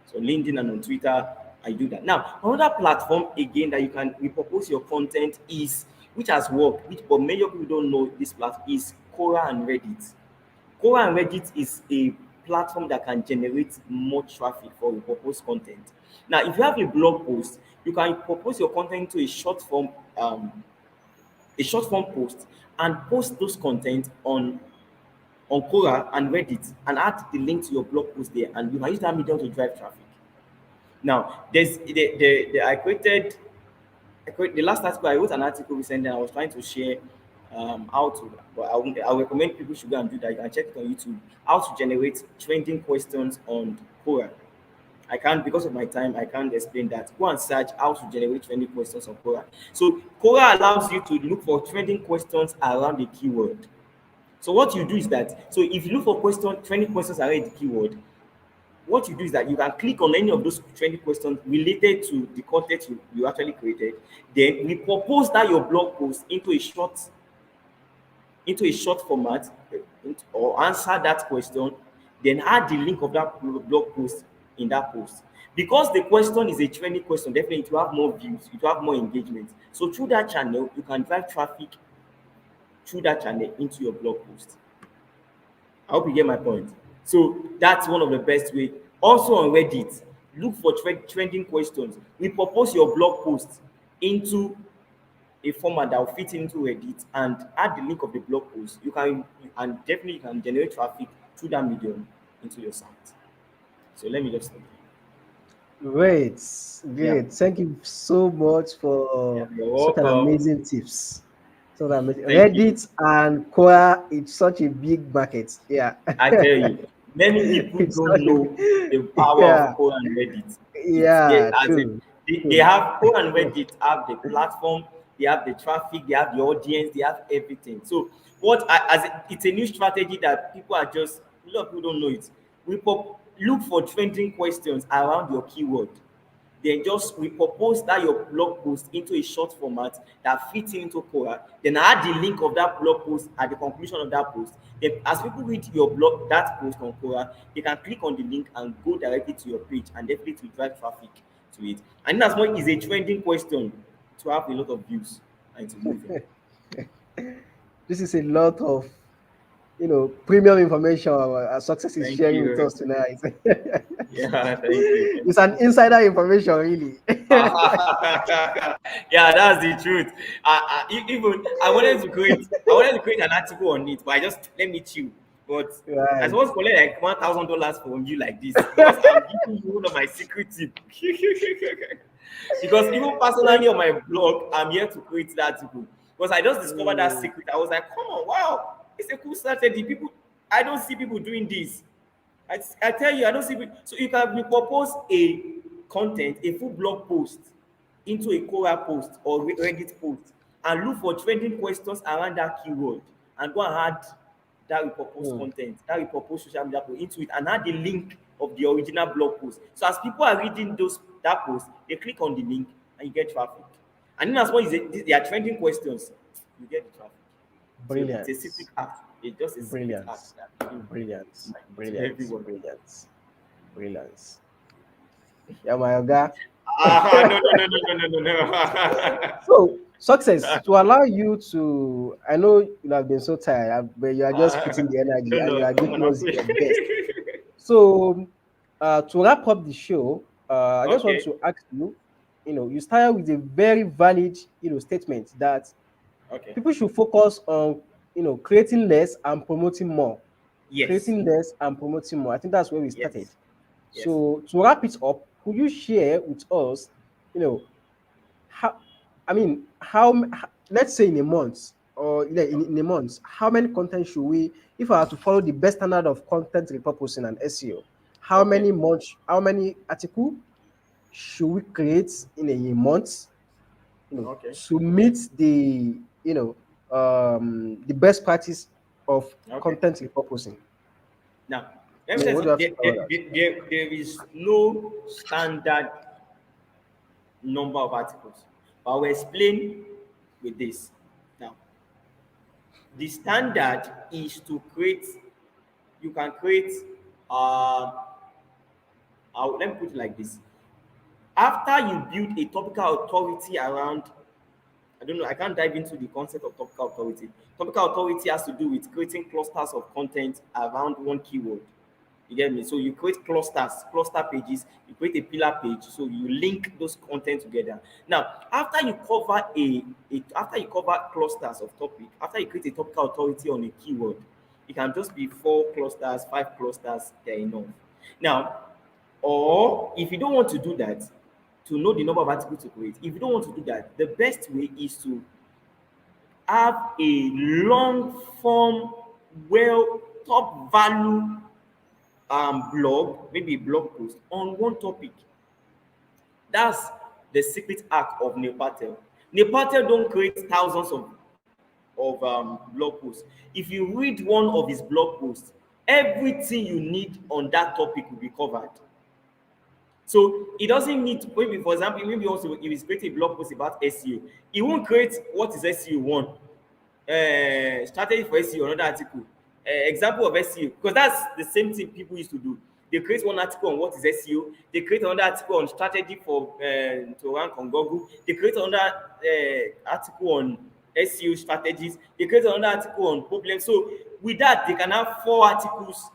So LinkedIn and on Twitter, I do that. Now, another platform again that you can repurpose your content is, which has worked, which but many people don't know this platform, is Quora and Reddit. Quora and Reddit is a platform that can generate more traffic for repurposed content. Now, if you have a blog post, you can propose your content to a short form post and post those content on Quora and Reddit and add the link to your blog post there, and you can use that medium to drive traffic. Now, there's the last article I wrote an article recently. And I was trying to share how to, but I recommend people should go and do that. You can check it on YouTube. How to generate trending questions on Quora. I can't, because of my time, I can't explain that. Go and search how to generate trending questions on Quora. So Quora allows you to look for trending questions around the keyword. So what you do is that, so if you look for trending questions around the keyword, what you do is that you can click on any of those trending questions related to the content you actually created. Then we propose that your blog post into a short format, or answer that question, then add the link of that blog post in that post. Because the question is a trending question, definitely it will have more views, it will have more engagement. So through that channel, you can drive traffic through that channel into your blog post. I hope you get my point. So that's one of the best way. Also on Reddit, look for trending questions. We propose your blog post into a format that will fit into Reddit and add the link of the blog post. And definitely you can generate traffic through that medium into your site. So let me just stop. Great, Yeah, great. Thank you so much yeah, for you're such an welcome. amazing tips. So that Thank you. Reddit and Quora, it's such a big market. Yeah. I tell you, many people It's don't such a know the power yeah, of Quora and Reddit. It's there yeah, as in true. they True. have Quora and True. Reddit have the platform, they have the traffic, they have the audience, they have everything. So it's a new strategy that people are just, a lot of people don't know it. Look for trending questions around your keyword, then just repurpose that your blog post into a short format that fits into Quora. Then add the link of that blog post at the conclusion of that post. Then as people read your blog, that post on Quora, they can click on the link and go directly to your page, and definitely to drive traffic to it. And that's why it's a trending question to have a lot of views and to move in. This is a lot of premium information our Success is Thank sharing with you. us tonight. Yeah, thank you. Thank It's an insider information, really. Yeah, that's the truth. Even I wanted to create an article on it, but I just let me chill. But I Right. supposed to collect like $1,000 from you like this because I'm giving you one of my secret tips. Because even personally on my blog, I'm here to create that article because I just discovered that Mm, secret. I was like, come on, wow, it's a cool strategy. I don't see people doing this. I tell you, I don't see it. So you can repurpose a content, a full blog post into a Quora post or Reddit post and look for trending questions around that keyword and go and add that repurposed mm. content, that repurposed social media post into it and add the link of the original blog post. So as people are reading that post, they click on the link and you get traffic. And then as well as they are trending questions, you get the traffic. So it's a secret Brilliance. act. It's just a secret act Brilliance. that I'm giving Brilliance. to Brilliance. everyone. Brilliance. Brilliance. Yeah, my guy. No, no, no, no, no, no, no, no. So, Success, to allow you to, I know you have been so tired, but you are just putting the energy No, and you no, are come on, giving I'm us free. your best. So, to wrap up the show, I just want Okay, to ask you, you started with a very valid, statement that okay. people should focus on, creating less and promoting more. Yes, Creating less and promoting more. I think that's where we started. yes, yes. So, to wrap it up, could you share with us, you know, how, I mean, how let's say in a month, or yeah, in a month, how many content should we, if I are to follow the best standard of content repurposing and SEO, Okay. how many article should we create in a month, Okay. to meet the, the best practice of Okay. content repurposing? Now, let me Yeah, tell you what do you something. have to cover that? There is no standard number of articles. But I will explain with this. Now, the standard is to create, you can create, uh, let me put it like this. After you build a topical authority around, I don't know, I can't dive into the concept of topical authority. Topical authority has to do with creating clusters of content around one keyword. You get me? So you create cluster pages, you create a pillar page, so you link those content together. Now, after you cover after you cover clusters of topic, after you create a topical authority on a keyword, it can just be 4 clusters, 5 clusters, they're enough. Now, or if you don't want to do that, to know the number of articles to create, if you don't want to do that, the best way is to have a long form, well, top value blog, maybe a blog post on one topic. That's the secret arc of Neil Patel. Neil Patel don't create thousands of blog posts. If you read one of his blog posts, everything you need on that topic will be covered. So he doesn't need to, maybe for example, maybe also if he's creating a blog post about SEO, he won't create what is SEO one, strategy for SEO, another article, example of SEO, because that's the same thing people used to do. They create one article on what is SEO, they create another article on strategy for to rank on Google, they create another article on SEO strategies, they create another article on problems. So with that, they can have 4 articles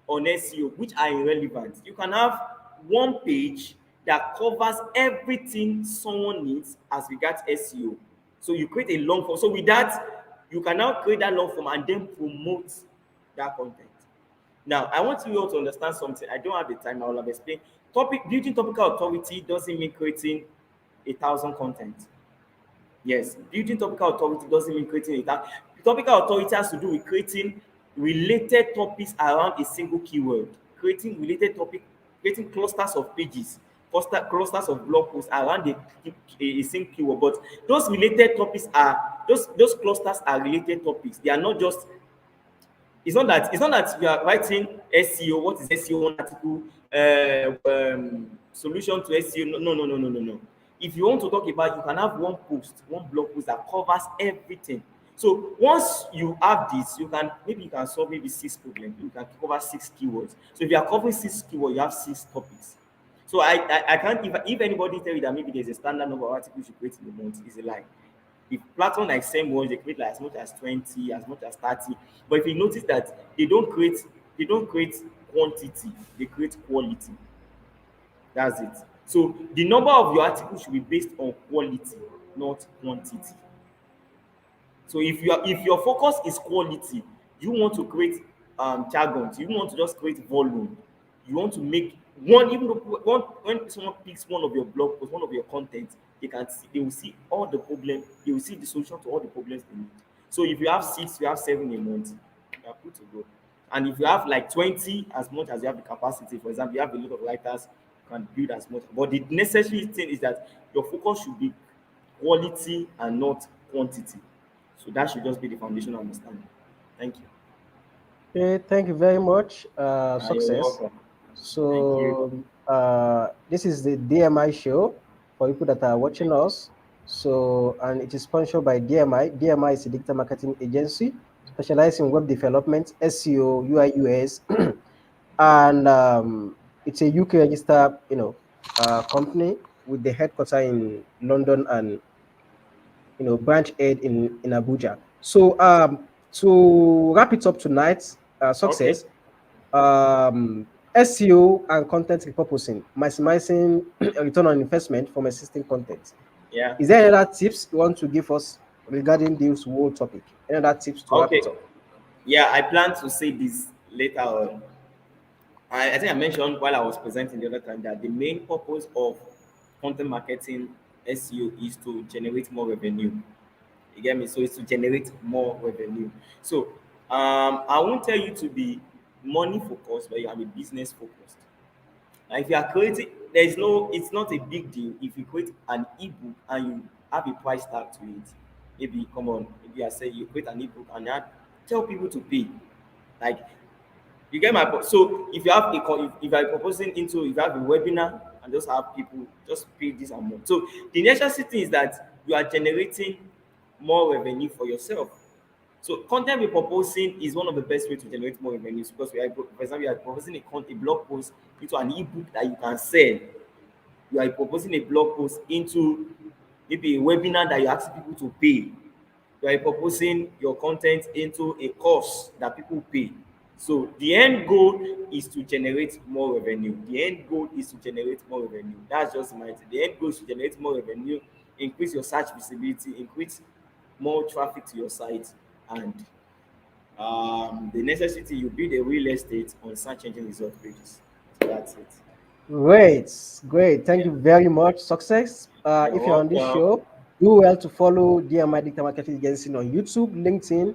on SEO, which are irrelevant. You can have one page that covers everything someone needs as regards SEO. So you create a long form. So with that, you can now create that long form and then promote that content. Now, I want you all to understand something. I don't have the time. I will have explained. Building topical authority doesn't mean creating 1,000 content. Yes, building topical authority doesn't mean creating a tag. Topical authority has to do with creating related topics around a single keyword, creating related topic, creating clusters of pages, clusters of blog posts around a single keyword. But those related topics are those clusters are related topics. They are not just, it's not that you are writing SEO. What is SEO? One article, solution to SEO. No, no, no, no, no, no, no. If you want to talk about, you can have one post, one blog post that covers everything. So once you have this, you can solve maybe 6 problems. You can cover 6 keywords. So if you are covering 6 keywords, you have 6 topics. So I can't, if anybody tell you that maybe there's a standard number of articles you create in a month, is a lie. If platform like same ones, they create like as much as 20, as much as 30. But if you notice that they don't create quantity, they create quality. That's it. So the number of your articles should be based on quality, not quantity. So if your focus is quality, you want to create jargons, you want to just create volume, you want to make one, even though when someone picks one of your blog posts, one of your content, they will see all the problem, they will see the solution to all the problems they need. So if you have 6, you have 7 a month, you are good to go. And if you have like 20, as much as you have the capacity, for example, you have a lot of writers, you can build as much. But the necessary thing is that your focus should be quality and not quantity. So that should just be the foundational understanding. Thank you. Okay, thank you very much. You're Success. welcome. Thank you. So this is the DMI show for people that are watching us. So, and it is sponsored by DMI. DMI is a digital marketing agency specialized in web development, SEO, UI, US, and it's a UK registered, company with the headquarters in London and branch head in Abuja. So to wrap it up tonight, Okay. Success, SEO and content repurposing, maximizing return on investment from existing content. Yeah. Is there any other tips you want to give us regarding this whole topic? Any other tips to wrap Okay. it up? Yeah, I plan to say this later on. I think I mentioned while I was presenting the other time that the main purpose of content marketing SEO is to generate more revenue. You get me? So it's to generate more revenue. So I won't tell you to be money focused, but you can be business focused. Now, if you are creating, it's not a big deal if you create an ebook and you have a price tag to it. Maybe, come on, maybe I say you create an ebook and tell people to pay. Like, you get my point. So if you have if you are proposing into, if you have a webinar and just have people just pay this amount. So the necessity is that you are generating more revenue for yourself. So content repurposing is one of the best way to generate more revenues because for example, you are proposing a blog post into an ebook that you can sell. You are proposing a blog post into maybe a webinar that you ask people to pay. You are proposing your content into a course that people pay. So the end goal is to generate more revenue. The end goal is to generate more revenue. That's just my thing. The end goal is to generate more revenue, increase your search visibility, increase more traffic to your site, and the necessity you build a real estate on search engine result pages. So that's it. Great, great. Thank Yeah. you very much. Success. You're If you're on this welcome. show, do well to follow DMI Digital Marketing Agency on YouTube, LinkedIn,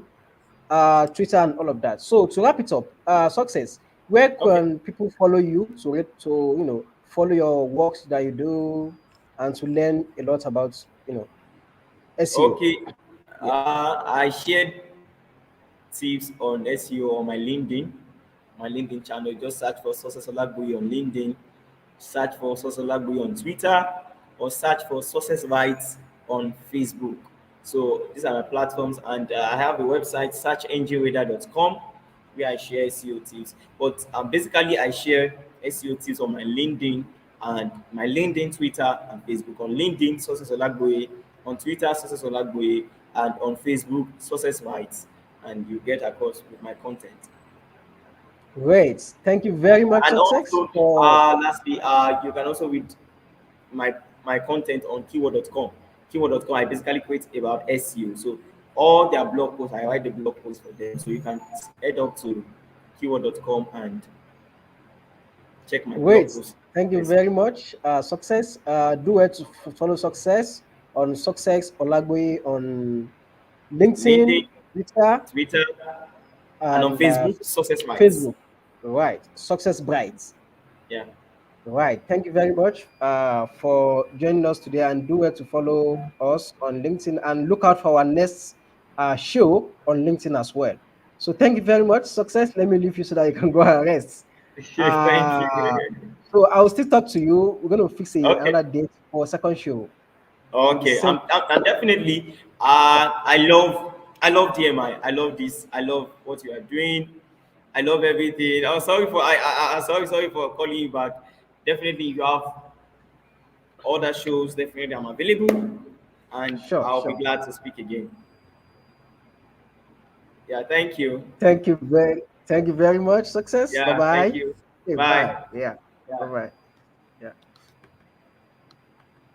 Twitter, and all of that. So to wrap it up, Success. Where Okay. can people follow you to follow your works that you do and to learn a lot about SEO? Okay. Yeah. I shared tips on SEO on my LinkedIn channel. Just search for Success Olagboye on LinkedIn, search for Success Olagboye on Twitter, or search for Success Rights on Facebook. So these are my platforms, and I have a website, searchengineradar.com, where I share SEO tips. But basically, I share SEO tips on my LinkedIn, Twitter, and Facebook. On LinkedIn, Success Olagboye. On Twitter, Success Olagboye, and on Facebook, Success Rights, and you get across with my content. Great. Thank you very much, And Success, also, for lastly, you can also read my my content on keyword.com. Keyword.com, I basically create about SEO. So all their blog posts, I write the blog posts for them. So you can head up to keyword.com and check my blog Great. posts. Thank you SEO. very much. Success. Do well to follow Success on Success Olagboye on LinkedIn, LinkedIn, Twitter, Twitter, and on and Facebook, Success Rights. Facebook. Right. Success Bright. Yeah. Right. Thank you very much for joining us today, and do well to follow us on LinkedIn and look out for our next show on LinkedIn as well. So thank you very much. Success. Let me leave you so that you can go and rest. Thank Uh, you. so I'll still talk to you. We're going to fix Okay. another date for a second show on the Okay, same. I'm definitely. Yeah. I love DMI. I love this. I love what you are doing. I love everything. I'm sorry for I'm sorry for calling you back. Definitely, you have other shows. Definitely, I'm available, and Sure, I'll be sure. glad to speak again. Yeah, thank you. Thank you very much. Success. Bye Yeah, thank bye. you. Okay, bye. Bye. Yeah. Bye Yeah. bye.